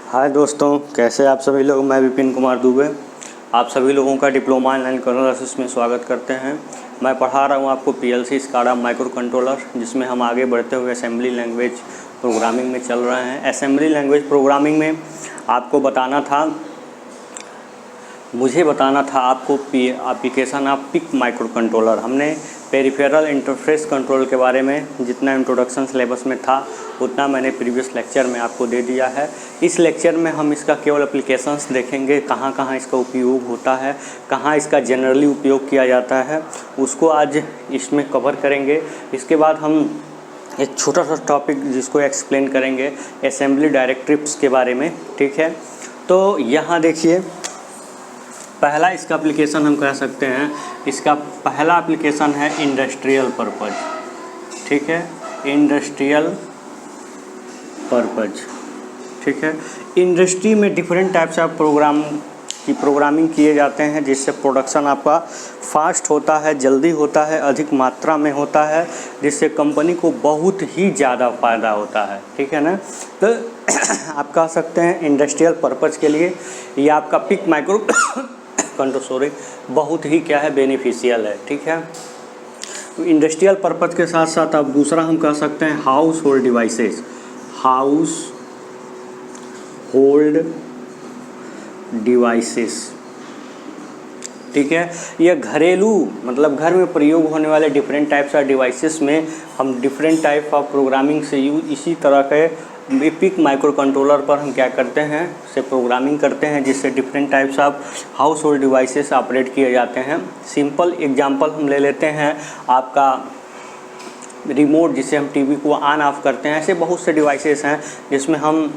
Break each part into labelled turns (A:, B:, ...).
A: हाय दोस्तों, कैसे आप सभी लोग। मैं विपिन कुमार दुबे आप सभी लोगों का डिप्लोमा इन एंड एनालिसिस में स्वागत करते हैं। मैं पढ़ा रहा हूं आपको पीएलसी स्काडा माइक्रो कंट्रोलर, जिसमें हम आगे बढ़ते हुए असेंबली लैंग्वेज प्रोग्रामिंग में चल रहे हैं। असेंबली लैंग्वेज प्रोग्रामिंग में मुझे बताना था आपको application of PIC micro controller. हमने पेरिफेरल इंटरफेस कंट्रोल के बारे में जितना इंट्रोडक्शन सिलेबस में था उतना मैंने प्रीवियस लेक्चर में आपको दे दिया है। इस लेक्चर में हम इसका केवल एप्लीकेशंस देखेंगे, कहाँ कहाँ इसका उपयोग होता है, कहाँ इसका जनरली उपयोग किया जाता है, उसको आज इसमें कवर करेंगे। इसके बाद हम एक छोटा सा टॉपिक जिसको एक्सप्लेन करेंगे असेंबली डायरेक्टिव्स के बारे में, ठीक है। तो यहाँ देखिए, पहला इसका एप्लीकेशन हम कह सकते हैं, इसका पहला एप्लीकेशन है इंडस्ट्रियल पर्पज, ठीक है, इंडस्ट्रियल पर्पज, ठीक है। इंडस्ट्री में डिफरेंट टाइप्स ऑफ प्रोग्रामिंग किए जाते हैं, जिससे प्रोडक्शन आपका फास्ट होता है, जल्दी होता है, अधिक मात्रा में होता है, जिससे कंपनी को बहुत ही ज़्यादा फ़ायदा होता है, ठीक है ना। तो आप कह सकते हैं इंडस्ट्रियल पर्पज के लिए ये आपका पिक माइक्रो कंट्रोल बहुत ही क्या है, बेनिफिशियल है, ठीक है। इंडस्ट्रियल पर्पज के साथ साथ अब दूसरा हम कह सकते हैं house hold devices, house hold devices, ठीक है। यह घरेलू मतलब घर में प्रयोग होने वाले डिफरेंट टाइप्स ऑफ डिवाइसेस में हम डिफरेंट टाइप ऑफ प्रोग्रामिंग से यूज इसी तरह के पिक माइक्रो कंट्रोलर पर हम क्या करते हैं, से प्रोग्रामिंग करते हैं, जिससे different types of house hold devices operate किए जाते हैं। सिंपल एग्जांपल हम ले लेते हैं, आपका रिमोट जिसे हम टीवी को ऑन ऑफ करते हैं। ऐसे बहुत से डिवाइसेस हैं जिसमें हम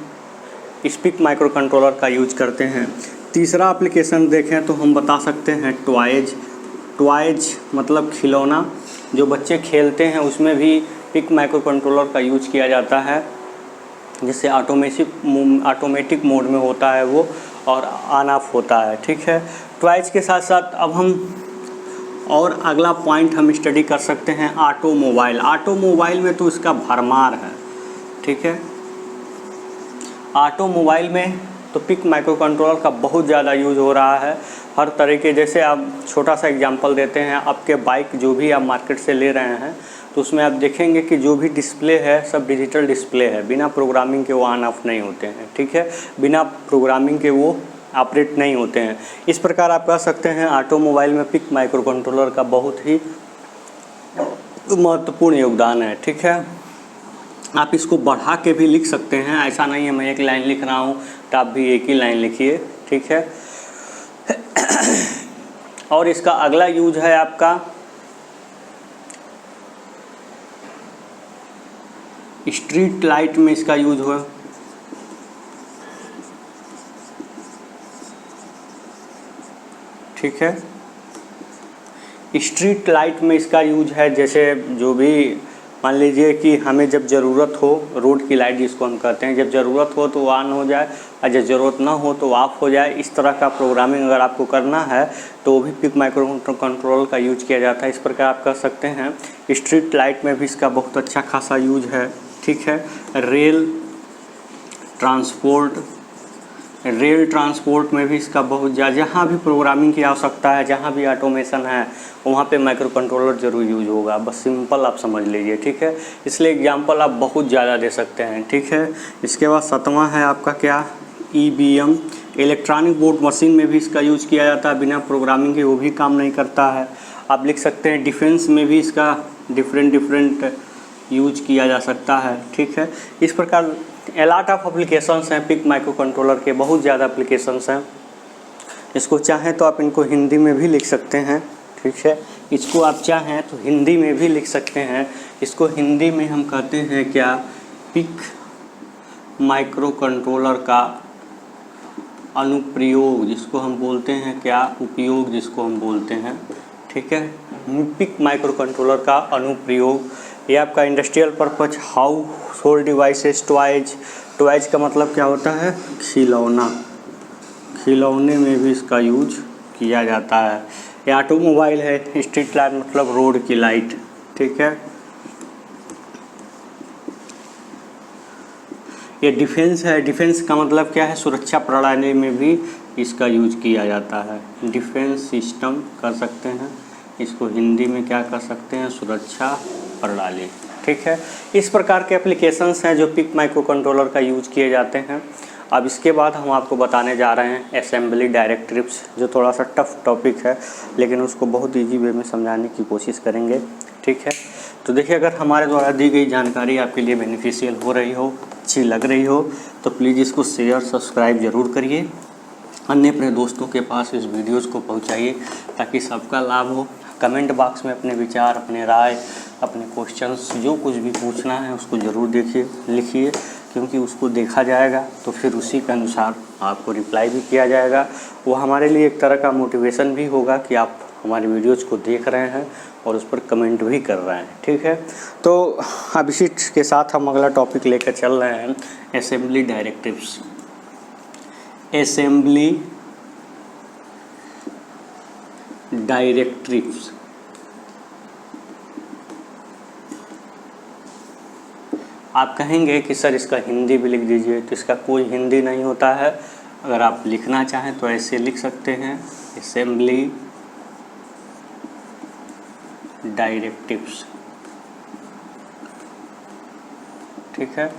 A: इस पिक माइक्रो कंट्रोलर का यूज करते हैं। तीसरा एप्लीकेशन देखें तो हम बता सकते हैं टॉयज मतलब खिलौना, जो बच्चे खेलते हैं उसमें भी पिक माइक्रो कंट्रोलर का यूज किया जाता है, जिससे ऑटोमेटिक मोड में होता है वो और ऑन ऑफ होता है, ठीक है। टॉयज के साथ साथ अब हम और अगला पॉइंट हम स्टडी कर सकते हैं ऑटोमोबाइल में तो इसका भरमार है, ठीक है। ऑटोमोबाइल में तो पिक माइक्रो कंट्रोलर का बहुत ज़्यादा यूज़ हो रहा है हर तरीके। जैसे आप छोटा सा एग्जांपल देते हैं, आपके बाइक जो भी आप मार्केट से ले रहे हैं तो उसमें आप देखेंगे कि जो भी डिस्प्ले है सब डिजिटल डिस्प्ले है, बिना प्रोग्रामिंग के वो ऑन ऑफ नहीं होते हैं, ठीक है, बिना प्रोग्रामिंग के वो ऑपरेट नहीं होते हैं। इस प्रकार आप कह सकते हैं ऑटोमोबाइल में पिक माइक्रो कंट्रोलर का बहुत ही महत्वपूर्ण योगदान है, ठीक है। आप इसको बढ़ा के भी लिख सकते हैं, ऐसा नहीं है मैं एक लाइन लिख रहा हूँ तो आप भी एक ही लाइन लिखिए, ठीक है। और इसका अगला यूज है आपका स्ट्रीट लाइट में इसका यूज हुआ, ठीक है। स्ट्रीट लाइट में इसका यूज है, जैसे जो भी मान लीजिए कि हमें जब ज़रूरत हो, रोड की लाइट जिसको हम कहते हैं, जब ज़रूरत हो तो ऑन हो जाए और जब ज़रूरत ना हो तो ऑफ हो जाए। इस तरह का प्रोग्रामिंग अगर आपको करना है तो भी पिक माइक्रो कंट्रोलर का यूज किया जाता है। इस प्रकार आप कर सकते हैं स्ट्रीट लाइट में भी इसका बहुत अच्छा खासा यूज है, ठीक है। रेल ट्रांसपोर्ट में भी इसका बहुत ज़्यादा, जहाँ भी प्रोग्रामिंग की आवश्यकता है, जहाँ भी ऑटोमेशन है वहाँ पे माइक्रो कंट्रोलर ज़रूर यूज होगा, बस सिंपल आप समझ लीजिए, ठीक है। इसलिए एग्जांपल आप बहुत ज़्यादा दे सकते हैं, ठीक है। इसके बाद सातवां है आपका क्या, EBM इलेक्ट्रॉनिक बोर्ड मशीन में भी इसका यूज किया जाता है, बिना प्रोग्रामिंग के वो भी काम नहीं करता है। आप लिख सकते हैं डिफेंस में भी इसका डिफरेंट यूज किया जा सकता है, ठीक है। इस प्रकार लॉट ऑफ एप्लीकेशंस हैं पिक माइक्रो कंट्रोलर के, बहुत ज़्यादा एप्लीकेशंस हैं। इसको चाहें तो आप इनको हिंदी में भी लिख सकते हैं, ठीक है। इसको आप चाहें तो हिंदी में भी लिख सकते हैं। इसको हिंदी में हम कहते हैं क्या, पिक माइक्रो कंट्रोलर का अनुप्रयोग, जिसको हम बोलते हैं क्या, उपयोग जिसको हम बोलते हैं, ठीक है। पिक माइक्रो कंट्रोलर का अनुप्रयोग ये आपका industrial purpose, house hold devices, toys का मतलब क्या होता है, खिलौने में भी इसका यूज किया जाता है। ये ऑटोमोबाइल है, स्ट्रीट लाइट मतलब रोड की लाइट, ठीक है। ये डिफेंस है। डिफेंस का मतलब क्या है? सुरक्षा प्रणाली में भी इसका यूज किया जाता है। डिफेंस सिस्टम कर सकते हैं इसको, हिंदी में क्या कर सकते हैं? सुरक्षा प्रणाली। ठीक है, इस प्रकार के एप्लीकेशंस हैं जो पिक माइक्रो कंट्रोलर का यूज किए जाते हैं। अब इसके बाद हम आपको बताने जा रहे हैं असेंबली डायरेक्टिव्स, जो थोड़ा सा टफ टॉपिक है लेकिन उसको बहुत ईजी वे में समझाने की कोशिश करेंगे। ठीक है, तो देखिए, अगर हमारे द्वारा दी गई जानकारी आपके लिए बेनिफिशियल हो रही हो, अच्छी लग रही हो, तो प्लीज़ इसको शेयर सब्सक्राइब ज़रूर करिए। अन्य अपने दोस्तों के पास इस वीडियोज़ को पहुंचाइए ताकि सबका लाभ हो। कमेंट बॉक्स में अपने विचार, अपने राय, अपने क्वेश्चंस, जो कुछ भी पूछना है उसको ज़रूर लिखिए, क्योंकि उसको देखा जाएगा तो फिर उसी के अनुसार आपको रिप्लाई भी किया जाएगा। वो हमारे लिए एक तरह का मोटिवेशन भी होगा कि आप हमारे वीडियोज़ को देख रहे हैं और उस पर कमेंट भी कर रहे हैं। ठीक है, तो अब इसी के साथ हम अगला टॉपिक लेकर चल रहे हैं, असेंबली डायरेक्टिव्स। असेंबली डायरेक्टिव्स आप कहेंगे कि सर इसका हिंदी भी लिख दीजिए, तो इसका कोई हिंदी नहीं होता है। अगर आप लिखना चाहें तो ऐसे लिख सकते हैं, असेंबली डायरेक्टिव्स। ठीक है,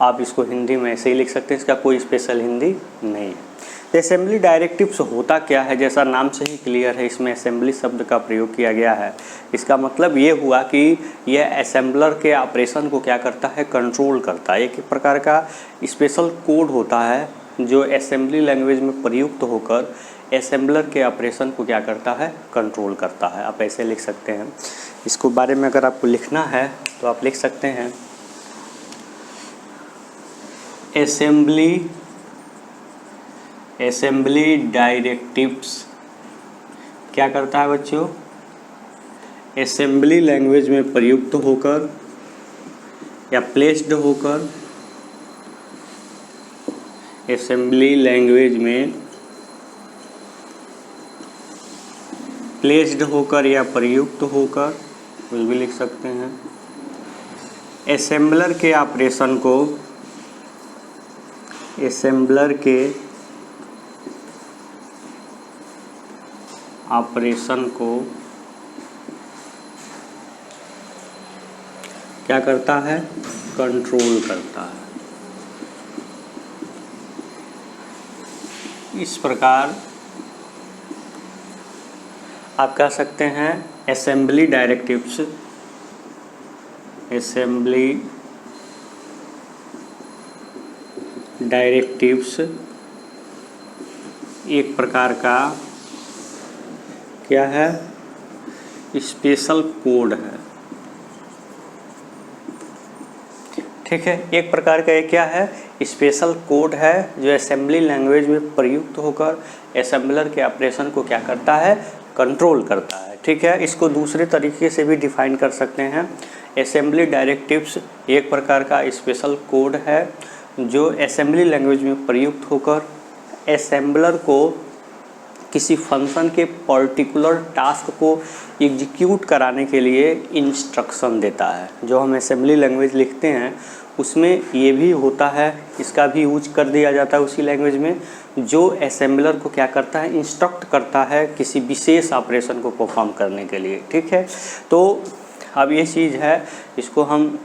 A: आप इसको हिंदी में ऐसे ही लिख सकते हैं, इसका कोई स्पेशल हिंदी नहीं है। असेंबली डायरेक्टिव्स होता क्या है? जैसा नाम से ही क्लियर है, इसमें असेंबली शब्द का प्रयोग किया गया है। इसका मतलब ये हुआ कि यह असेंबलर के ऑपरेशन को क्या करता है? कंट्रोल करता है। एक प्रकार का स्पेशल कोड होता है जो असेंबली लैंग्वेज में प्रयुक्त होकर असेंबलर के ऑपरेशन को क्या करता है? कंट्रोल करता है। आप ऐसे लिख सकते हैं। इसको बारे में अगर आपको लिखना है तो आप लिख सकते हैं, असेंबली डायरेक्टिव्स क्या करता है बच्चों? असेंबली लैंग्वेज में प्रयुक्त होकर या प्लेस्ड होकर, असेंबली लैंग्वेज में प्लेस्ड होकर या प्रयुक्त होकर, कुछ भी लिख सकते हैं, असेंबलर के ऑपरेशन को, असेंबलर के ऑपरेशन को क्या करता है? कंट्रोल करता है। इस प्रकार आप कह सकते हैं असेंबली डायरेक्टिव्स, असेंबली डायरेक्टिव्स एक प्रकार का क्या है? स्पेशल कोड है। ठीक है, एक प्रकार का ये क्या है? स्पेशल कोड है जो असेंबली लैंग्वेज में प्रयुक्त होकर असेंबलर के ऑपरेशन को क्या करता है? कंट्रोल करता है। ठीक है, इसको दूसरे तरीके से भी डिफाइन कर सकते हैं। असेंबली डायरेक्टिव्स एक प्रकार का स्पेशल कोड है जो असेंबली लैंग्वेज में प्रयुक्त होकर असेंबलर को किसी फंक्शन के पर्टिकुलर टास्क को एग्जीक्यूट कराने के लिए इंस्ट्रक्शन देता है। जो हम असेंबली लैंग्वेज लिखते हैं उसमें ये भी होता है, इसका भी यूज कर दिया जाता है उसी लैंग्वेज में, जो असेंबलर को क्या करता है? इंस्ट्रक्ट करता है किसी विशेष ऑपरेशन को परफॉर्म करने के लिए। ठीक है, तो अब ये चीज़ है, इसको हम,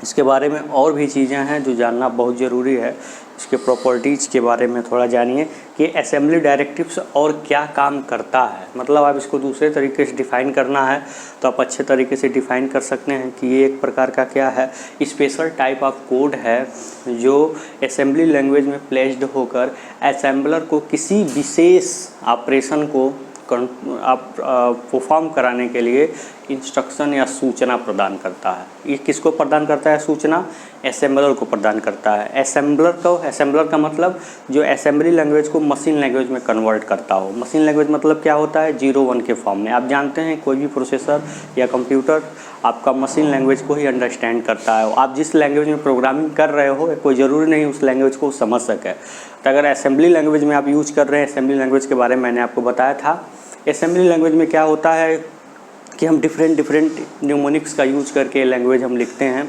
A: इसके बारे में और भी चीज़ें हैं जो जानना बहुत ज़रूरी है। इसके प्रॉपर्टीज़ के बारे में थोड़ा जानिए कि असेंबली डायरेक्टिव्स और क्या काम करता है। मतलब आप इसको दूसरे तरीके से डिफ़ाइन करना है तो आप अच्छे तरीके से डिफ़ाइन कर सकते हैं कि ये एक प्रकार का क्या है? स्पेशल टाइप ऑफ कोड है जो असेंबली लैंग्वेज में प्लेस्ड होकर असेंबलर को किसी विशेष ऑपरेशन को परफॉर्म कराने के लिए इंस्ट्रक्शन या सूचना प्रदान करता है। ये किसको प्रदान करता है? सूचना असेंबलर को प्रदान करता है। असेंबलर का मतलब जो असेंबली लैंग्वेज को मशीन लैंग्वेज में कन्वर्ट करता हो। मशीन लैंग्वेज मतलब क्या होता है? 0-1 के फॉर्म में। आप जानते हैं कोई भी प्रोसेसर या कंप्यूटर आपका मशीन लैंग्वेज को ही अंडरस्टैंड करता है। आप जिस लैंग्वेज में प्रोग्रामिंग कर रहे हो कोई ज़रूरी नहीं उस लैंग्वेज को समझ सके। तो अगर असेंबली लैंग्वेज में आप यूज कर रहे हैं, असेंबली लैंग्वेज के बारे में मैंने आपको बताया था। असेंबली लैंग्वेज में क्या होता है कि हम डिफरेंट न्यूमोनिक्स का यूज करके लैंग्वेज हम लिखते हैं।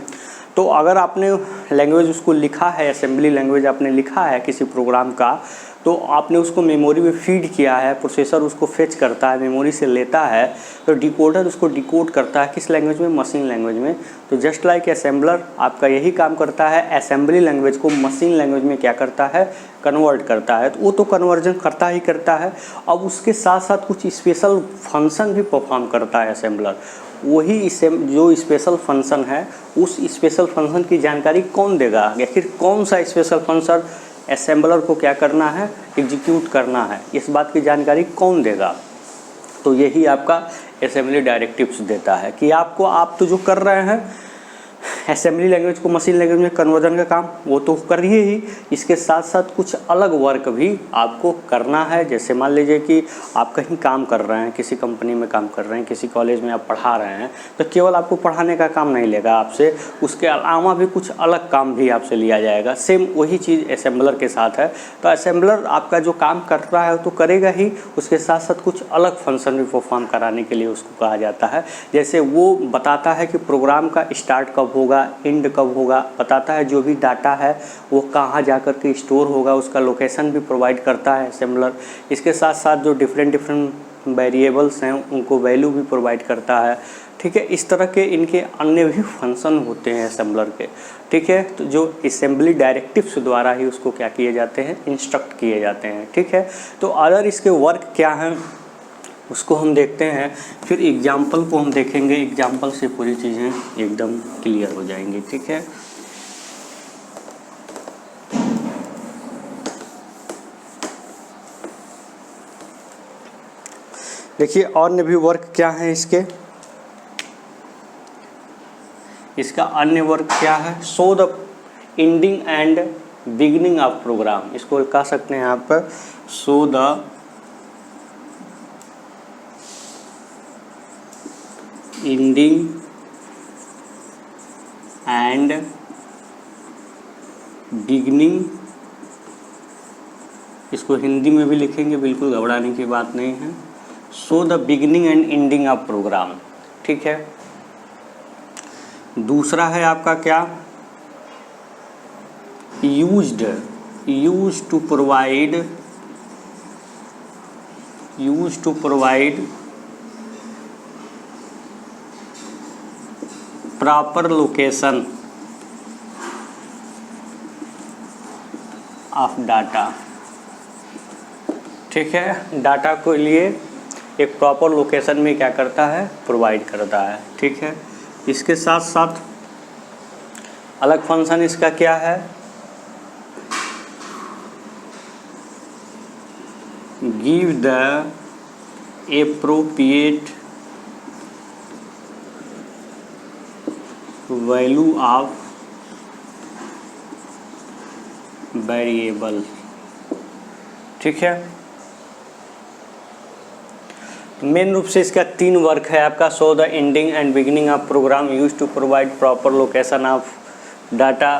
A: तो अगर आपने लैंग्वेज उसको लिखा है, असेंबली लैंग्वेज आपने लिखा है किसी प्रोग्राम का, तो आपने उसको मेमोरी में फीड किया है, प्रोसेसर उसको फेच करता है, मेमोरी से लेता है, तो डिकोडर उसको डिकोड करता है किस लैंग्वेज में, मशीन लैंग्वेज में। तो जस्ट लाइक असेंबलर आपका यही काम करता है, असेंबली लैंग्वेज को मशीन लैंग्वेज में क्या करता है, कन्वर्ट करता है। तो वो तो कन्वर्जन करता ही करता है, अब उसके साथ साथ कुछ स्पेशल फंक्शन भी परफॉर्म करता है असेंबलर। वही इसे जो स्पेशल फंक्शन है, उस स्पेशल फंक्शन की जानकारी कौन देगा, या फिर कौन सा स्पेशल फंक्शन असेंबलर को क्या करना है, एग्जीक्यूट करना है, इस बात की जानकारी कौन देगा। तो यही आपका असेंबली डायरेक्टिव्स देता है कि आपको, आप तो जो कर रहे हैं असेंबली लैंग्वेज को मशीन लैंग्वेज में कन्वर्जन का काम, वो तो करिए ही, इसके साथ साथ कुछ अलग वर्क भी आपको करना है। जैसे मान लीजिए कि आप कहीं काम कर रहे हैं, किसी कंपनी में काम कर रहे हैं, किसी कॉलेज में आप पढ़ा रहे हैं, तो केवल आपको पढ़ाने का काम नहीं लेगा आपसे, उसके अलावा भी कुछ अलग काम भी आपसे लिया जाएगा। सेम वही चीज़ असेंबलर के साथ है। तो असेंबलर आपका जो काम कर रहा है तो करेगा ही, उसके साथ साथ कुछ अलग फंक्शन भी परफॉर्म कराने के लिए उसको कहा जाता है। जैसे वो बताता है कि प्रोग्राम का स्टार्ट कब होगा, एंड कब होगा, बताता है जो भी डाटा है वो कहाँ जाकर के स्टोर होगा, उसका लोकेशन भी प्रोवाइड करता है असेंबलर। इसके साथ साथ जो डिफरेंट वेरिएबल्स हैं उनको वैल्यू भी प्रोवाइड करता है। ठीक है, इस तरह के इनके अन्य भी फंक्शन होते हैं असेंबलर के। ठीक है, तो जो असेंबली डायरेक्टिव्स द्वारा ही उसको क्या किए जाते हैं, इंस्ट्रक्ट किए जाते हैं। ठीक है, तो अदर इसके वर्क क्या हैं उसको हम देखते हैं, फिर एग्जाम्पल को हम देखेंगे। एग्जाम्पल से पूरी चीज़ें एकदम क्लियर हो जाएंगी। ठीक है, देखिए अन्य भी वर्क क्या है इसके, इसका अन्य वर्क क्या है, show the ending and beginning of program, इसको कह सकते हैं आप show the ending and beginning, इसको हिंदी में भी लिखेंगे, बिल्कुल घबराने की बात नहीं है। Show the beginning and ending of program. ठीक है, दूसरा है आपका क्या, used to provide proper location of data. ठीक है, डाटा के लिए एक प्रॉपर लोकेशन में क्या करता है, प्रोवाइड करता है। ठीक है, इसके साथ साथ अलग फंक्शन इसका क्या है, give the appropriate value of variable. ठीक है, मेन रूप से इसका 3 वर्क है आपका, show the ending and beginning of program, use to provide proper location of data,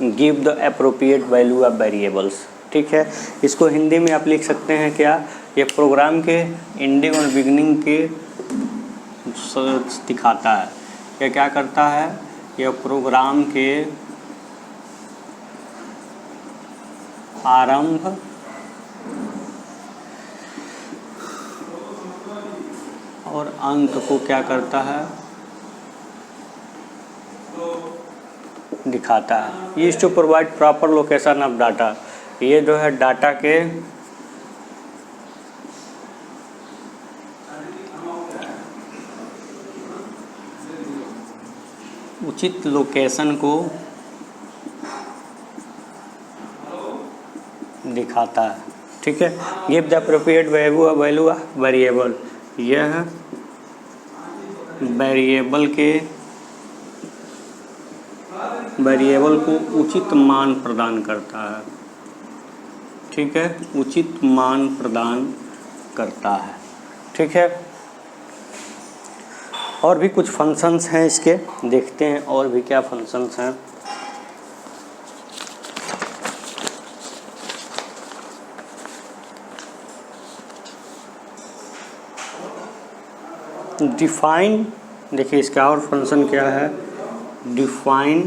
A: give the appropriate value of variables. ठीक है, इसको हिंदी में आप लिख सकते हैं क्या, ये प्रोग्राम के एंडिंग और बिगिनिंग के दिखाता है। ये क्या करता है, यह प्रोग्राम के आरंभ और अंत को क्या करता है, दिखाता है। Used to provide proper location of data, ये जो है डाटा के उचित लोकेशन को दिखाता है। ठीक है, give the appropriate value variable, यह वेरिएबल को उचित मान प्रदान करता है। ठीक है, उचित मान प्रदान करता है। ठीक है, और भी कुछ फंक्शंस हैं इसके, देखते हैं और भी क्या फंक्शंस हैं। डिफाइन, देखिए इसका और फंक्शन क्या है, define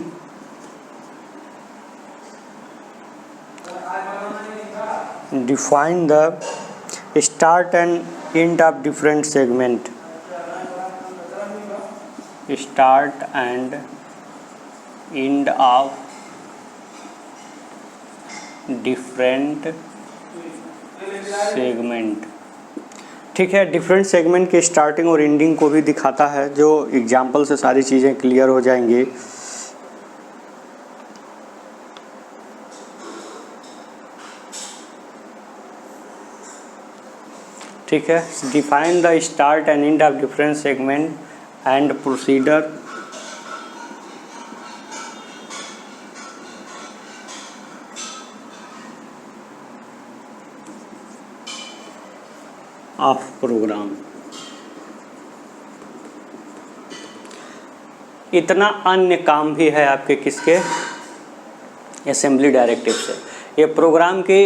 A: define the start and end of different segment. Start and end of different segment. ठीक है, डिफरेंट सेगमेंट के स्टार्टिंग और एंडिंग को भी दिखाता है, जो एग्जाम्पल से सारी चीज़ें क्लियर हो जाएंगी। ठीक है, define the start and end of different segment and procedure of program. इतना अन्य काम भी है आपके किसके, असेंबली डायरेक्टिव से। ये प्रोग्राम के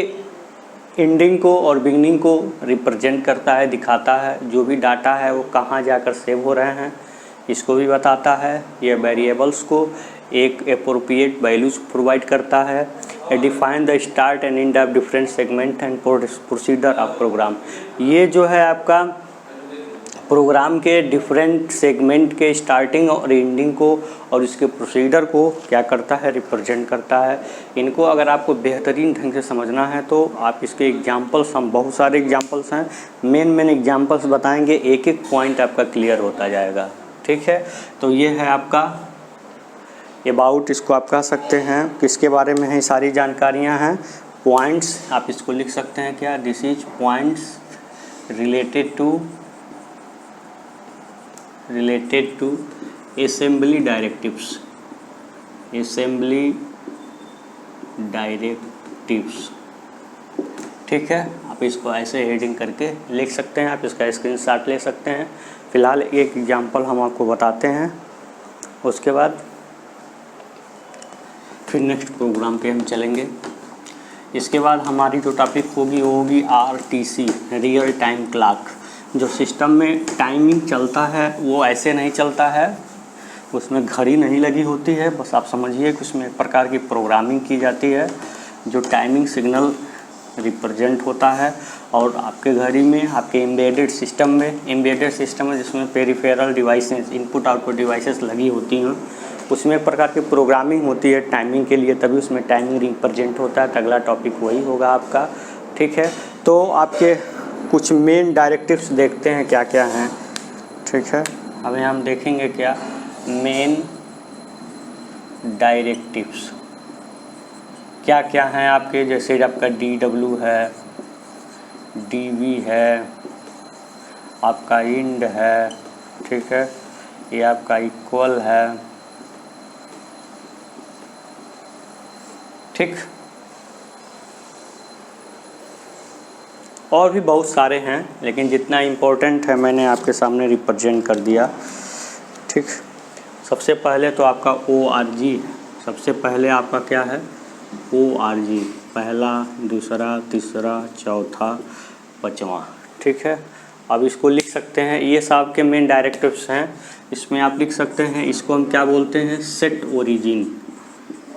A: एंडिंग को और बिगनिंग को रिप्रेजेंट करता है, दिखाता है। जो भी डाटा है वो कहाँ जाकर सेव हो रहे हैं इसको भी बताता है। ये वेरिएबल्स को एक अप्रोप्रिएट वैल्यूज प्रोवाइड करता है। Define the start and end of different segment and procedure of program. ये जो है आपका प्रोग्राम के डिफरेंट सेगमेंट के स्टार्टिंग और एंडिंग को और इसके प्रोसीडर को क्या करता है, रिप्रेजेंट करता है। इनको अगर आपको बेहतरीन ढंग से समझना है तो आप इसके एग्जांपल्स, हम बहुत सारे एग्जांपल्स हैं, मेन एग्जांपल्स बताएंगे, एक एक पॉइंट आपका क्लियर होता जाएगा। ठीक है, तो ये है आपका अबाउट, इसको आप कह सकते हैं किसके बारे में है, सारी जानकारियाँ हैं। पॉइंट्स आप इसको लिख सकते हैं क्या, this is points related to assembly directives. ठीक है, आप इसको ऐसे हेडिंग करके लिख सकते हैं, आप इसका स्क्रीनशॉट ले सकते हैं। फ़िलहाल एक एग्जांपल हम आपको बताते हैं, उसके बाद फिर नेक्स्ट प्रोग्राम पे हम चलेंगे। इसके बाद हमारी जो टॉपिक होगी वो होगी RTC, रियल टाइम क्लॉक। जो सिस्टम में टाइमिंग चलता है वो ऐसे नहीं चलता है, उसमें घड़ी नहीं लगी होती है, बस आप समझिए कि उसमें एक प्रकार की प्रोग्रामिंग की जाती है जो टाइमिंग सिग्नल रिप्रेजेंट होता है। और आपके घड़ी में, आपके एम्बेडेड सिस्टम है जिसमें peripheral devices, input output devices लगी होती हैं, उसमें एक प्रकार की प्रोग्रामिंग होती है टाइमिंग के लिए, तभी उसमें टाइमिंग रिप्रेजेंट होता है। तो अगला टॉपिक वही होगा आपका। ठीक है, तो आपके कुछ मेन डायरेक्टिव्स देखते हैं क्या क्या हैं। ठीक है, अभी हम देखेंगे क्या मेन डायरेक्टिव्स क्या क्या हैं आपके। जैसे आपका DW है, DV है, आपका इंड है। ठीक है, ये आपका इक्वल है। ठीक, और भी बहुत सारे हैं, लेकिन जितना इम्पोर्टेंट है मैंने आपके सामने रिप्रेजेंट कर दिया। ठीक, सबसे पहले तो आपका ORG, सबसे पहले आपका क्या है ORG, पहला, दूसरा, तीसरा, चौथा, पाँचवा। ठीक है, अब इसको लिख सकते हैं, ये सब के मेन डायरेक्टिव्स हैं। इसमें आप लिख सकते हैं, इसको हम क्या बोलते हैं, सेट ओरिजिन।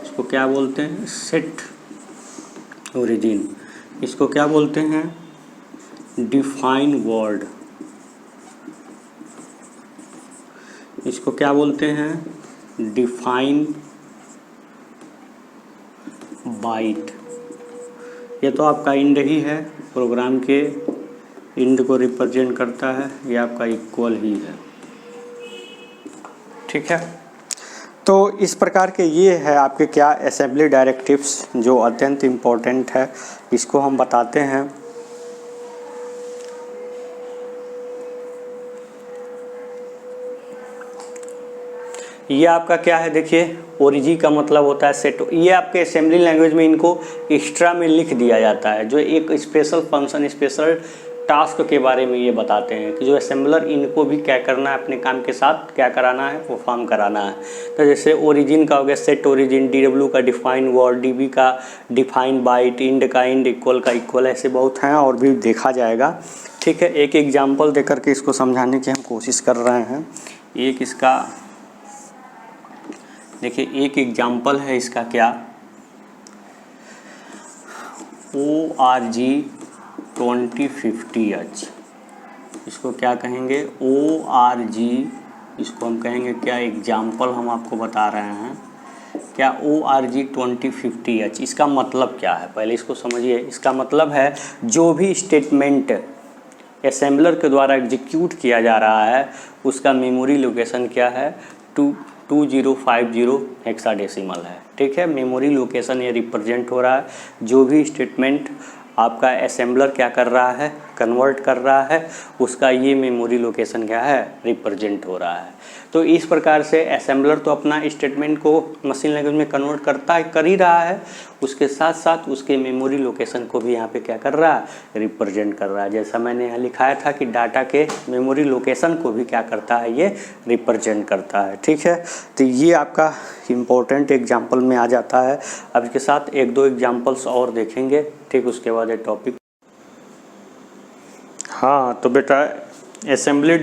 A: इसको क्या बोलते हैं, सेट ओरिजिन। इसको क्या बोलते हैं, डिफाइन वर्ड। इसको क्या बोलते हैं, डिफाइन बाइट। ये तो आपका इंड ही है, प्रोग्राम के इंड को रिप्रेजेंट करता है। ये आपका इक्वल ही है। ठीक है, तो इस प्रकार के ये है आपके क्या असेंबली डायरेक्टिव्स, जो अत्यंत इम्पोर्टेंट है, इसको हम बताते हैं। ये आपका क्या है, देखिए ओरिजी का मतलब होता है सेट। ये आपके असेंबली लैंग्वेज में इनको एक्स्ट्रा में लिख दिया जाता है, जो एक स्पेशल फंक्शन, स्पेशल टास्क के बारे में ये बताते हैं कि जो असेंबलर इनको भी क्या करना है, अपने काम के साथ क्या कराना है, परफॉर्म कराना है। तो जैसे ओरिजिन का हो गया सेट ओरिजिन, DW का डिफाइन वर्ड, DB का डिफाइन बाइट, इंड का इंड, इक्वल का इक्वल, ऐसे बहुत हैं और भी देखा जाएगा। ठीक है, एक एग्जाम्पल दे करके इसको समझाने की हम कोशिश कर रहे हैं। एक इसका देखिए, एक एग्जाम्पल है इसका क्या, ORG2050H, इसको क्या कहेंगे ORG, इसको हम कहेंगे क्या, एग्जाम्पल हम आपको बता रहे हैं क्या, ORG2050H। इसका मतलब क्या है पहले इसको समझिए। इसका मतलब है जो भी स्टेटमेंट असेंबलर के द्वारा एग्जीक्यूट किया जा रहा है उसका मेमोरी लोकेशन क्या है, 2050 हेक्साडेसिमल है। ठीक है, मेमोरी लोकेशन ये रिप्रेजेंट हो रहा है। जो भी स्टेटमेंट आपका असेंबलर क्या कर रहा है, कन्वर्ट कर रहा है, उसका ये मेमोरी लोकेशन क्या है, रिप्रेजेंट हो रहा है। तो इस प्रकार से असेंबलर तो अपना स्टेटमेंट को मशीन लैंग्वेज में कन्वर्ट कर ही रहा है, उसके साथ साथ उसके मेमोरी लोकेशन को भी यहाँ पे क्या कर रहा है, रिप्रेजेंट कर रहा है। जैसा मैंने यहाँ लिखाया था कि डाटा के मेमोरी लोकेशन को भी क्या करता है, ये रिप्रेजेंट करता है। ठीक है, तो ये आपका इम्पोर्टेंट एग्जाम्पल में आ जाता है। अब इसके साथ एक दो एग्जाम्पल्स और देखेंगे, ठीक, उसके बाद ये टॉपिक। हाँ तो बेटा असेंबली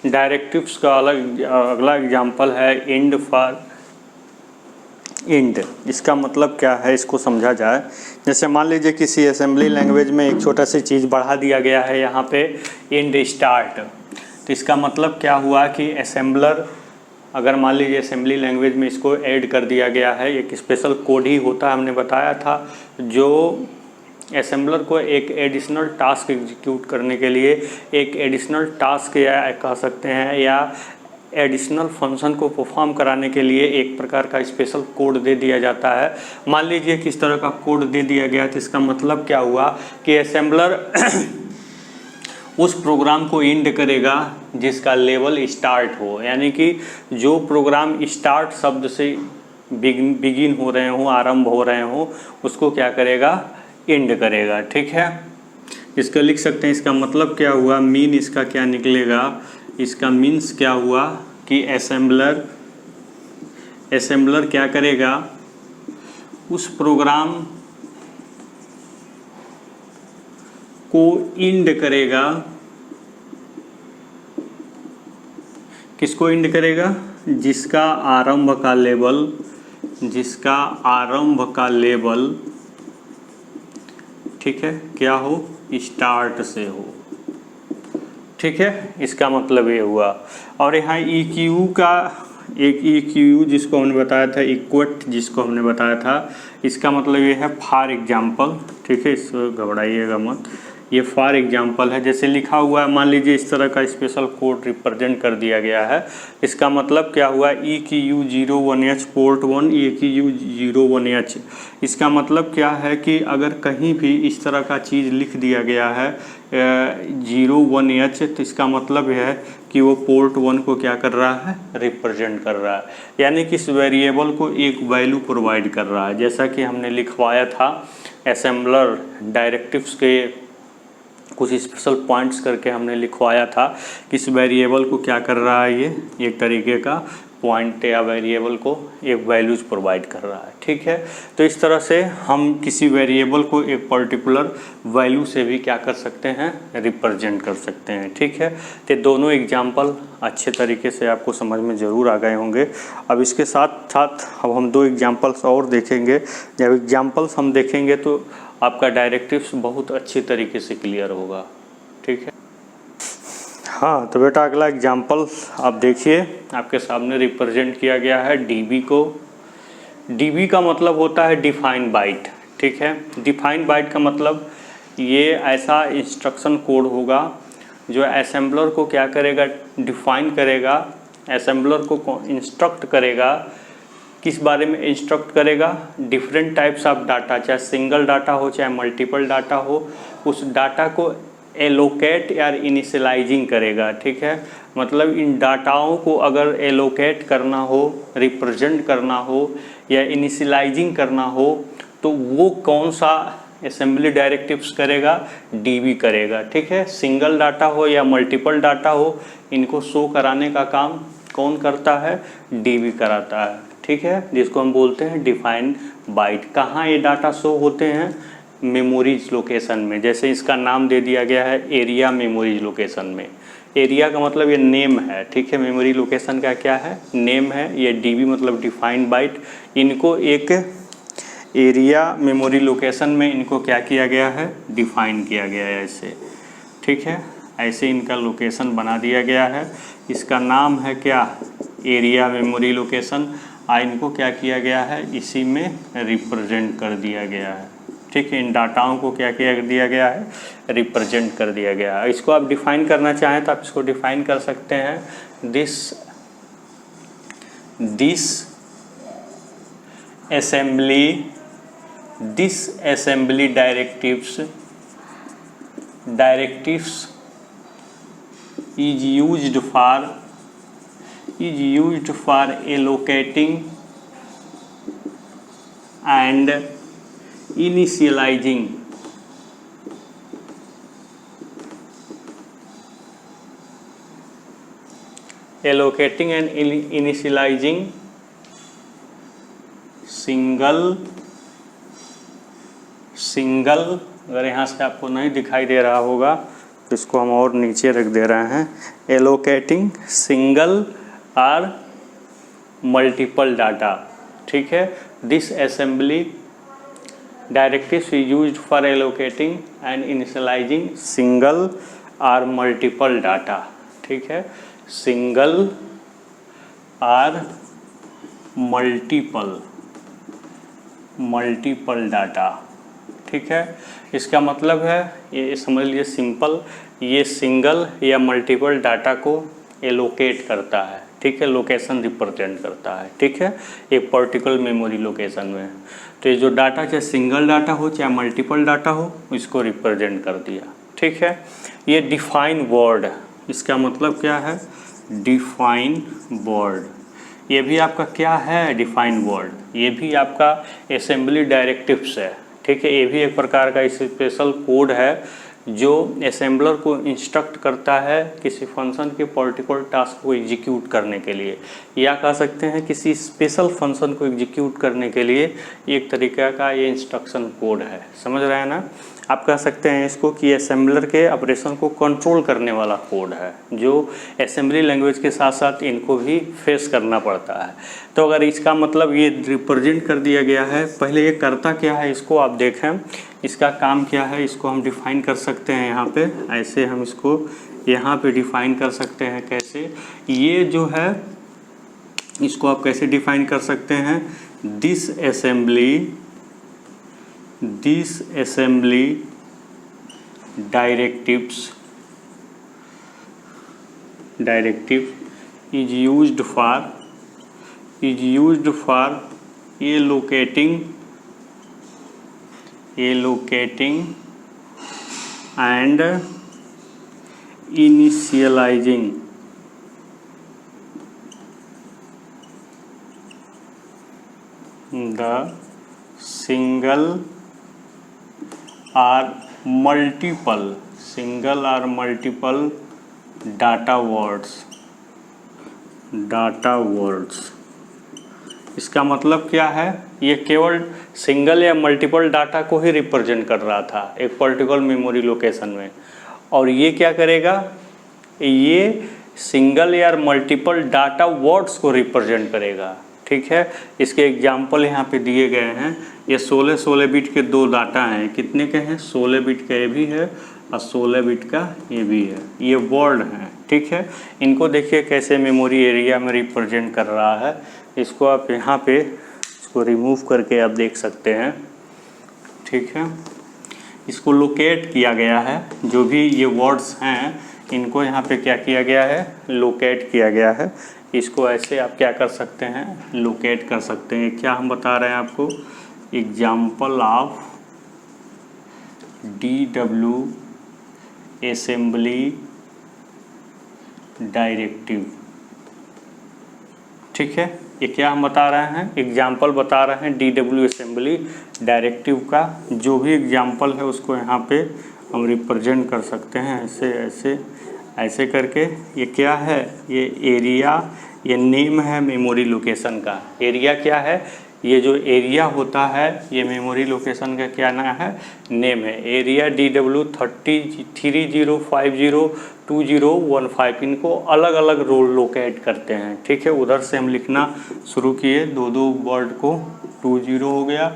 A: डायरेक्टिव्स का अगला एग्जाम्पल है इंड फॉर इंड। इसका मतलब क्या है, इसको समझा जाए। जैसे मान लीजिए किसी असेंबली लैंग्वेज में एक छोटा सी चीज़ बढ़ा दिया गया है यहाँ पे इंड स्टार्ट, तो इसका मतलब क्या हुआ कि असेंबलर, अगर मान लीजिए असेंबली लैंग्वेज में इसको ऐड कर दिया गया है, एक स्पेशल कोड ही होता है, हमने बताया था, जो असेंबलर को एक एडिशनल टास्क एग्जीक्यूट करने के लिए, एक एडिशनल टास्क या कह सकते हैं, या एडिशनल फंक्शन को परफॉर्म कराने के लिए एक प्रकार का स्पेशल कोड दे दिया जाता है। मान लीजिए किस तरह का कोड दे दिया गया, तो इसका मतलब क्या हुआ कि असेंबलर उस प्रोग्राम को इंड करेगा जिसका लेवल स्टार्ट हो, यानी कि जो प्रोग्राम स्टार्ट शब्द से बिगिन हो रहे हों, आरंभ हो रहे हों, उसको क्या करेगा, इंड करेगा। ठीक है, इसका लिख सकते हैं। इसका मतलब क्या हुआ, मीन इसका क्या निकलेगा, इसका मीन्स क्या हुआ कि असेंबलर क्या करेगा, उस प्रोग्राम को इंड करेगा। किसको इंड करेगा, जिसका आरंभ का लेवल ठीक है क्या हो, स्टार्ट से हो। ठीक है, इसका मतलब ये हुआ। और यहाँ EQ का एक EQ जिसको हमने बताया था, इक्वट जिसको हमने बताया था, इसका मतलब ये है फॉर एग्जाम्पल। ठीक है, इसको घबराइएगा मत, ये फॉर एग्जाम्पल है। जैसे लिखा हुआ है, मान लीजिए इस तरह का स्पेशल कोड रिप्रेजेंट कर दिया गया है। इसका मतलब क्या हुआ, EQ01H पोर्ट 1 EQ01H। इसका मतलब क्या है कि अगर कहीं भी इस तरह का चीज़ लिख दिया गया है 01H, तो इसका मतलब है कि वो पोर्ट 1 को क्या कर रहा है, रिप्रेजेंट कर रहा है, यानी कि इस वेरिएबल को एक वैल्यू प्रोवाइड कर रहा है। जैसा कि हमने लिखवाया था असेंबलर डायरेक्टिव्स के कुछ स्पेशल पॉइंट्स करके हमने लिखवाया था कि इस वेरिएबल को क्या कर रहा है, ये एक तरीके का पॉइंट या वेरिएबल को एक वैल्यूज प्रोवाइड कर रहा है। ठीक है, तो इस तरह से हम किसी वेरिएबल को एक पर्टिकुलर वैल्यू से भी क्या कर सकते हैं, रिप्रेजेंट कर सकते हैं। ठीक है, तो दोनों एग्जाम्पल अच्छे तरीके से आपको समझ में ज़रूर आ गए होंगे। अब इसके साथ साथ अब हम दो एग्जाम्पल्स और देखेंगे। जब एग्जाम्पल्स हम देखेंगे तो आपका डायरेक्टिव्स बहुत अच्छे तरीके से क्लियर होगा। ठीक है, हाँ तो बेटा अगला एग्जाम्पल आप देखिए, आपके सामने रिप्रेजेंट किया गया है डीबी को। डीबी का मतलब होता है डिफाइन बाइट। ठीक है, डिफाइन बाइट का मतलब ये ऐसा इंस्ट्रक्शन कोड होगा जो असेंबलर को क्या करेगा, डिफाइन करेगा, असेंबलर को इंस्ट्रक्ट करेगा। किस बारे में इंस्ट्रक्ट करेगा, डिफरेंट टाइप्स ऑफ डाटा, चाहे सिंगल डाटा हो चाहे मल्टीपल डाटा हो, उस डाटा को एलोकेट या इनिशियलाइजिंग करेगा। ठीक है, मतलब इन डाटाओं को अगर एलोकेट करना हो, रिप्रेजेंट करना हो या इनिशियलाइजिंग करना हो, तो वो कौन सा असेंबली डायरेक्टिव्स करेगा, डीबी करेगा। ठीक है, सिंगल डाटा हो या मल्टीपल डाटा हो, इनको शो कराने का काम कौन करता है, डीबी कराता है। ठीक है, जिसको हम बोलते हैं डिफाइन बाइट। कहाँ ये डाटा शो होते हैं, मेमोरीज लोकेशन में। जैसे इसका नाम दे दिया गया है एरिया मेमोरीज लोकेशन में। एरिया का मतलब ये नेम है। ठीक है, मेमोरी लोकेशन का क्या है, नेम है। ये डीबी मतलब डिफाइंड बाइट। इनको एक एरिया मेमोरी लोकेशन में इनको क्या किया गया है, डिफाइन किया गया है ऐसे, ठीक है। ऐसे इनका लोकेशन बना दिया गया है। इसका नाम है क्या, एरिया मेमोरी लोकेशन। इनको क्या किया गया है, इसी में रिप्रेजेंट कर दिया गया है, ठीक है। इन डाटाओं को क्या किया दिया गया है, रिप्रेजेंट कर दिया गया है। इसको आप डिफाइन करना चाहें तो आप इसको डिफाइन कर सकते हैं, this assembly directives is used for allocating and initializing single, अगर यहाँ से आपको नहीं दिखाई दे रहा होगा तो इसको हम और नीचे रख दे रहे हैं, एलोकेटिंग सिंगल और मल्टीपल डाटा, ठीक है। This assembly directives is used for allocating and initialising single और मल्टीपल डाटा, ठीक है। सिंगल और मल्टीपल डाटा, ठीक है। इसका मतलब है, ये समझ लीजिए सिंपल, ये सिंगल या मल्टीपल डाटा को एलोकेट करता है, ठीक है, लोकेशन रिप्रेजेंट करता है, ठीक है, एक पर्टिकुलर मेमोरी लोकेशन में। तो ये जो डाटा चाहे सिंगल डाटा हो चाहे मल्टीपल डाटा हो, इसको रिप्रेजेंट कर दिया, ठीक है। ये डिफाइन वर्ड, इसका मतलब क्या है, डिफाइन वर्ड। ये भी आपका क्या है, डिफाइन वर्ड, ये भी आपका असेंबली डायरेक्टिव्स है, ठीक है। ये भी एक प्रकार का स्पेशल कोड है जो असेंबलर को इंस्ट्रक्ट करता है किसी फंक्शन के पर्टिकुलर टास्क को एग्जीक्यूट करने के लिए, या कह सकते हैं किसी स्पेशल फंक्शन को एग्जीक्यूट करने के लिए एक तरीका का ये इंस्ट्रक्शन कोड है, समझ रहे हैं ना। आप कह सकते हैं इसको कि असेंबलर के ऑपरेशन को कंट्रोल करने वाला कोड है, जो असेंबली लैंग्वेज के साथ साथ इनको भी फेस करना पड़ता है। तो अगर इसका मतलब ये रिप्रेजेंट कर दिया गया है, पहले ये करता क्या है इसको आप देखें, इसका काम क्या है, इसको हम डिफ़ाइन कर सकते हैं यहाँ पे, ऐसे हम इसको यहाँ पे डिफ़ाइन कर सकते हैं। कैसे, ये जो है इसको आप कैसे डिफ़ाइन कर सकते हैं, this assembly directive is used for allocating and initializing the single or multiple data words। इसका मतलब क्या है, ये केवल सिंगल या मल्टीपल डाटा को ही रिप्रेजेंट कर रहा था एक पर्टिकुलर मेमोरी लोकेशन में, और ये क्या करेगा, ये सिंगल या मल्टीपल डाटा वर्ड्स को रिप्रेजेंट करेगा, ठीक है। इसके एग्जाम्पल यहाँ पे दिए गए हैं। ये 16 बिट के दो डाटा हैं, कितने के हैं, 16 बिट का ये भी है और 16 बिट का ये भी है, ये वर्ड हैं, ठीक है। इनको देखिए कैसे मेमोरी एरिया में रिप्रेजेंट कर रहा है। इसको आप यहाँ पे इसको रिमूव करके आप देख सकते हैं, ठीक है। इसको लोकेट किया गया है, जो भी ये वर्ड्स हैं इनको यहाँ पे क्या किया गया है, लोकेट किया गया है। इसको ऐसे आप क्या कर सकते हैं, लोकेट कर सकते हैं। क्या हम बता रहे हैं आपको, example of DW assembly directive, ठीक है। ये क्या हम बता रहे हैं, एग्जाम्पल बता रहे हैं DW असेंबली डायरेक्टिव का। जो भी एग्जाम्पल है उसको यहाँ पे हम रिप्रेजेंट कर सकते हैं, ऐसे ऐसे ऐसे करके। ये क्या है, ये एरिया, ये नेम है मेमोरी लोकेशन का। एरिया क्या है, ये जो एरिया होता है ये मेमोरी लोकेशन का क्या नाम है, नेम है। एरिया DW 30502015, इनको अलग अलग रोल लोकेट करते हैं, ठीक है। उधर से हम लिखना शुरू किए, दो वर्ड को, 20 हो गया,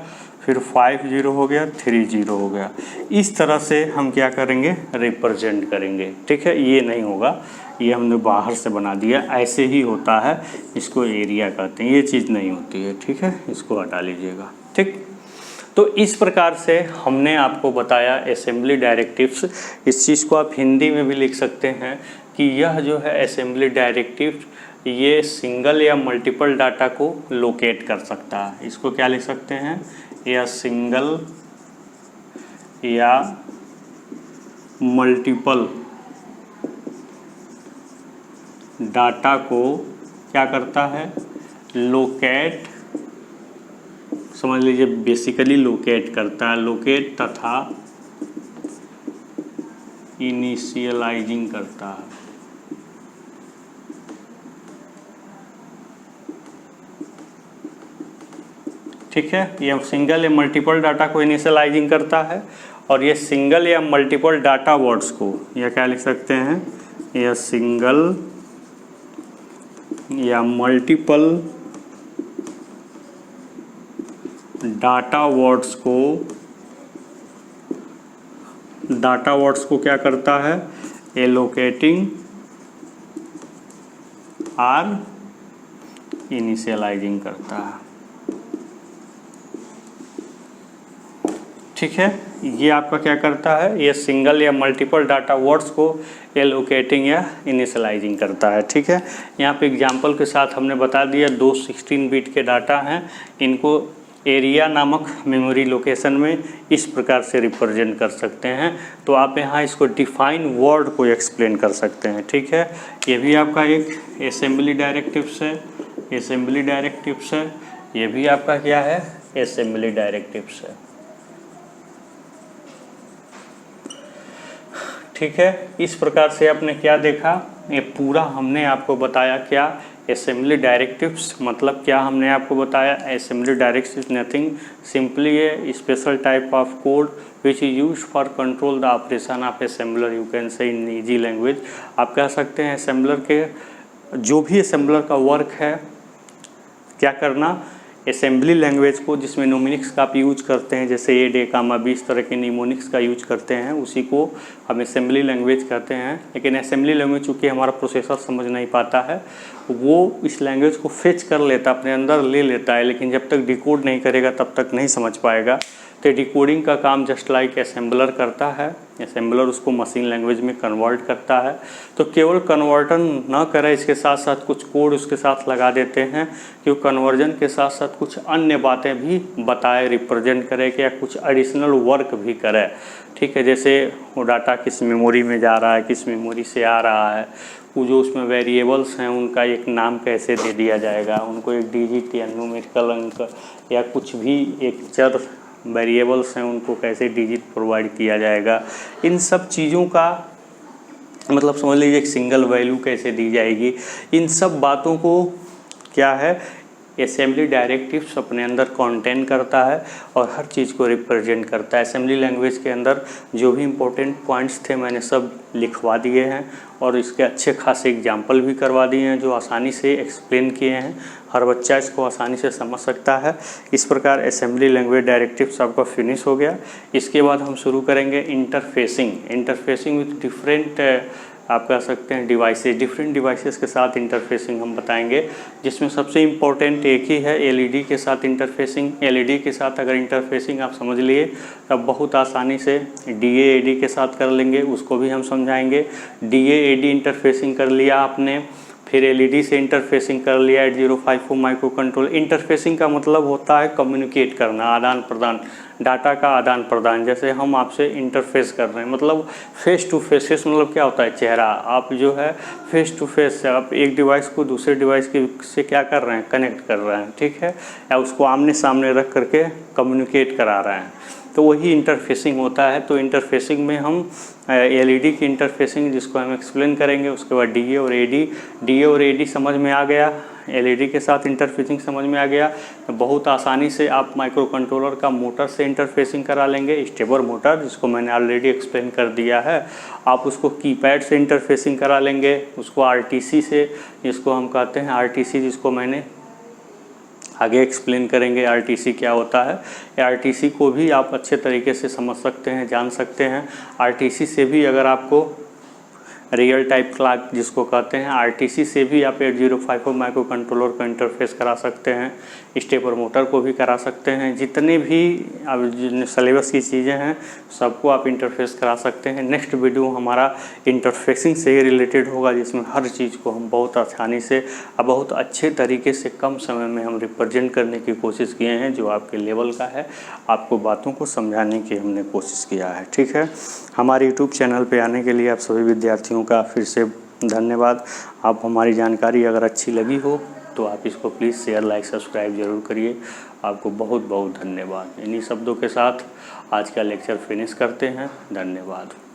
A: फिर 5 0 हो गया, 3 0 हो गया। इस तरह से हम क्या करेंगे, रिप्रेजेंट करेंगे। ठीक है, ये नहीं होगा, ये हमने बाहर से बना दिया, ऐसे ही होता है, इसको एरिया कहते हैं, ये चीज़ नहीं होती है। ठीक है, इसको हटा लीजिएगा। ठीक, तो इस प्रकार से हमने आपको बताया असेंबली डायरेक्टिव्स। इस चीज़ को आप हिंदी में भी लिख सकते हैं कि यह जो है असेंबली डायरेक्टिव, ये सिंगल या मल्टीपल डाटा को लोकेट कर सकता है। इसको क्या लिख सकते हैं, या सिंगल या मल्टीपल डाटा को क्या करता है, लोकेट, समझ लीजिए बेसिकली लोकेट करता है, लोकेट तथा इनिशियलाइजिंग करता है। ठीक है, ये सिंगल या मल्टीपल डाटा को इनिशियलाइजिंग करता है, और ये सिंगल या मल्टीपल डाटा वर्ड्स को, या क्या लिख सकते हैं, या सिंगल या मल्टीपल डाटा वर्ड्स को क्या करता है, एलोकेटिंग और इनिशियलाइजिंग करता है। ठीक है, ये आपका क्या करता है, ये सिंगल या मल्टीपल डाटा वर्ड्स को एलोकेटिंग या इनिशियलाइजिंग करता है। ठीक है, यहाँ पे एग्जांपल के साथ हमने बता दिया, दो 16 बिट के डाटा हैं, इनको एरिया नामक मेमोरी लोकेशन में इस प्रकार से रिप्रेजेंट कर सकते हैं। तो आप यहाँ इसको डिफाइन वर्ड को एक्सप्लेन कर सकते हैं। ठीक है, ये भी आपका एक असेंबली डायरेक्टिव्स है, असेंबली डायरेक्टिव्स है, ये भी आपका क्या है, असेंबली डायरेक्टिव्स है। ठीक है, इस प्रकार से आपने क्या देखा, ये पूरा हमने आपको बताया क्या, असेंबली डायरेक्टिव्स मतलब क्या हमने आपको बताया। Assembly directives nothing simply A special type of code which is used for control the operation of assembler, you can say in easy language. आप कह सकते हैं असेंबलर के जो भी असेंबलर का वर्क है क्या करना, असेंबली लैंग्वेज को जिसमें नोमिनिक्स का आप यूज करते हैं, जैसे ए डे कामा बी, इस तरह के निमोनिक्स का यूज करते हैं, उसी को हम असेंबली लैंग्वेज कहते हैं। लेकिन असेंबली लैंग्वेज चूँकि हमारा प्रोसेसर समझ नहीं पाता है, वो इस लैंग्वेज को फेच कर लेता, अपने अंदर ले लेता है, लेकिन जब तक डिकोड नहीं करेगा तब तक नहीं समझ पाएगा। तो डिकोडिंग का काम जस्ट लाइक असेंबलर करता है, असेंबलर उसको मशीन लैंग्वेज में कन्वर्ट करता है। तो केवल कन्वर्टन ना करें, इसके साथ साथ कुछ कोड उसके साथ लगा देते हैं कि वो कन्वर्जन के साथ साथ कुछ अन्य बातें भी बताए, रिप्रेजेंट करे कि या कुछ एडिशनल वर्क भी करे। ठीक है, जैसे वो डाटा किस मेमोरी में जा रहा है, किस मेमोरी से आ रहा है, वो जो उसमें वेरिएबल्स हैं उनका एक नाम कैसे दे दिया जाएगा, उनको एक डिजिट या न्यूमेरिकल अंक या कुछ भी एक चर वेरिएबल्स हैं उनको कैसे डिजिट प्रोवाइड किया जाएगा, इन सब चीज़ों का मतलब समझ लीजिए एक सिंगल वैल्यू कैसे दी जाएगी, इन सब बातों को क्या है असेंबली डायरेक्टिव्स अपने अंदर कंटेन करता है और हर चीज़ को रिप्रेजेंट करता है। असेंबली लैंग्वेज के अंदर जो भी इम्पोर्टेंट पॉइंट्स थे मैंने सब लिखवा दिए हैं और इसके अच्छे खासे एग्जाम्पल भी करवा दिए हैं जो आसानी से एक्सप्लेन किए हैं, हर बच्चा इसको आसानी से समझ सकता है। इस प्रकार असेंबली लैंग्वेज डायरेक्टिव्स आपका फिनिश हो गया। इसके बाद हम शुरू करेंगे इंटरफेसिंग विथ डिफरेंट आप कह सकते हैं डिवाइसेस, डिफरेंट डिवाइसेस के साथ इंटरफेसिंग हम बताएंगे, जिसमें सबसे इम्पोर्टेंट एक ही है एलईडी के साथ इंटरफेसिंग। एलईडी के साथ अगर इंटरफेसिंग आप समझ लिए तब बहुत आसानी से डीए-एडी के साथ कर लेंगे, उसको भी हम समझाएंगे। डीए-एडी इंटरफेसिंग कर लिया आपने, फिर एलईडी से इंटरफेसिंग कर लिया 8054 माइक्रो कंट्रोल। इंटरफेसिंग का मतलब होता है कम्युनिकेट करना, आदान प्रदान, डाटा का आदान प्रदान। जैसे हम आपसे इंटरफेस कर रहे हैं मतलब फेस टू फेस मतलब क्या होता है चेहरा, आप जो है फेस टू फेस आप एक डिवाइस को दूसरे डिवाइस के से क्या कर रहे हैं, कनेक्ट कर रहे हैं, ठीक है, या उसको आमने सामने रख करके कम्युनिकेट करा रहे हैं, तो वही इंटरफेसिंग होता है। तो इंटरफेसिंग में हम एलईडी की इंटरफेसिंग जिसको हम एक्सप्लेन करेंगे, उसके बाद डीए और एडी समझ में आ गया, एलईडी के साथ इंटरफेसिंग समझ में आ गया, तो बहुत आसानी से आप माइक्रो कंट्रोलर का मोटर से इंटरफेसिंग करा लेंगे, स्टेबर मोटर जिसको मैंने ऑलरेडी एक्सप्लेन कर दिया है। आप उसको कीपैड से इंटरफेसिंग करा लेंगे, उसको आरटीसी से, जिसको हम कहते हैं आरटीसी, जिसको मैंने आगे एक्सप्लेन करेंगे आरटीसी क्या होता है। आरटीसी को भी आप अच्छे तरीके से समझ सकते हैं, जान सकते हैं। आरटीसी से भी अगर आपको रियल टाइप क्लॉक जिसको कहते हैं, आरटीसी से भी आप 8051 माइक्रो कंट्रोलर को इंटरफेस करा सकते हैं, स्टेपर मोटर को भी करा सकते हैं। जितने भी अब सिलेबस की चीज़ें हैं सबको आप इंटरफेस करा सकते हैं। नेक्स्ट वीडियो हमारा इंटरफेसिंग से ही रिलेटेड होगा, जिसमें हर चीज़ को हम बहुत आसानी से और बहुत अच्छे तरीके से कम समय में हम रिप्रेजेंट करने की कोशिश किए हैं, जो आपके लेवल का है। आपको बातों को समझाने की हमने कोशिश किया है। ठीक है, हमारे यूट्यूब चैनल पे आने के लिए आप सभी विद्यार्थियों का फिर से धन्यवाद। आप हमारी जानकारी अगर अच्छी लगी हो तो आप इसको प्लीज़ शेयर, लाइक, सब्सक्राइब ज़रूर करिए। आपको बहुत बहुत धन्यवाद। इन्हीं शब्दों के साथ आज का लेक्चर फिनिश करते हैं। धन्यवाद।